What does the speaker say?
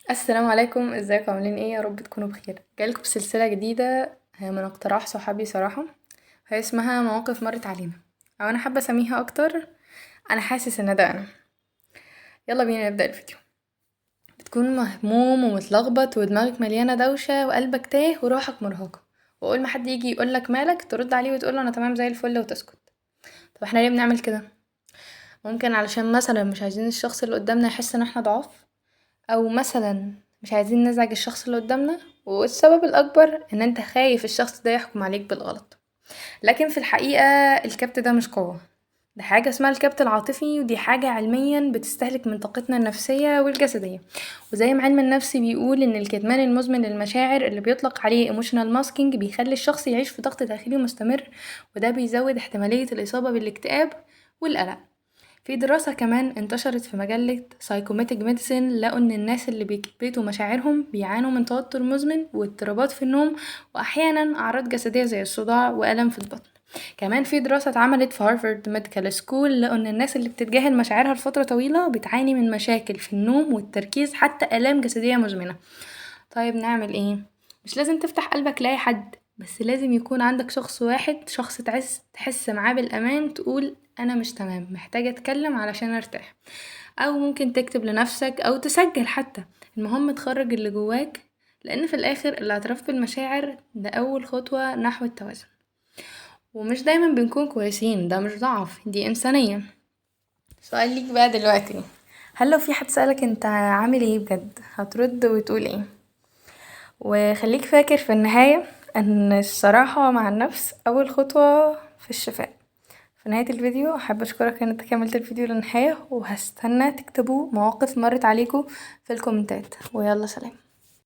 السلام عليكم، ازيكم عاملين ايه؟ يا رب تكونوا بخير. جايلكم بسلسلة جديدة هي من اقتراح صحابي صراحة. هي اسمها مواقف مرت علينا، او انا حابة اسميها اكتر انا حاسس ان ده انا. يلا بينا نبدأ الفيديو. بتكون مهموم ومتلخبط ودماغك مليانة دوشة وقلبك تاه وروحك مرهقة، واول ما حد يجي يقولك مالك ترد عليه وتقوله انا تمام زي الفل وتسكت. طب احنا ليه بنعمل كده؟ ممكن علشان مثلا مش عايزين الشخص اللي قدامنا يحس ان احنا ضعاف، او مثلا مش عايزين نزعج الشخص اللي قدامنا، والسبب الاكبر ان انت خايف الشخص ده يحكم عليك بالغلط. لكن في الحقيقة الكبت ده مش قوة، ده حاجة اسمها الكبت العاطفي، ودي حاجة علميا بتستهلك من طاقتنا النفسية والجسدية. وزي ما علم النفس بيقول ان الكتمان المزمن للمشاعر اللي بيطلق عليه emotional masking بيخلي الشخص يعيش في ضغط داخلي مستمر، وده بيزود احتمالية الإصابة بالاكتئاب والقلق. في دراسة كمان انتشرت في مجلة سايكوماتيك ميديسين، لقوا ان الناس اللي بيكبتوا مشاعرهم بيعانوا من توتر مزمن واضطرابات في النوم، واحيانا اعراض جسدية زي الصداع والم في البطن. كمان في دراسة اتعملت في هارفارد ميديكال سكول، لقوا ان الناس اللي بتتجاهل مشاعرها لفترة طويلة بتعاني من مشاكل في النوم والتركيز، حتى آلام جسدية مزمنة. طيب نعمل ايه؟ مش لازم تفتح قلبك لأي حد، بس لازم يكون عندك شخص واحد، شخص تحس معاه بالأمان، تقول أنا مش تمام، محتاجة أتكلم علشان أرتاح. أو ممكن تكتب لنفسك أو تسجل حتى، المهم تخرج اللي جواك، لأن في الآخر الاعتراف بالمشاعر ده أول خطوة نحو التوازن. ومش دايما بنكون كويسين، ده مش ضعف، دي إنسانية. سؤال ليك بقى دلوقتي، هل لو في حد سألك انت عامل ايه بجد هترد وتقول ايه؟ وخليك فاكر في النهاية ان الصراحة مع النفس اول خطوة في الشفاء. في نهاية الفيديو احب اشكرك ان انت كملت الفيديو للنهاية، وهستنى تكتبوا مواقف مرت عليكم في الكومنتات. ويلا سلام.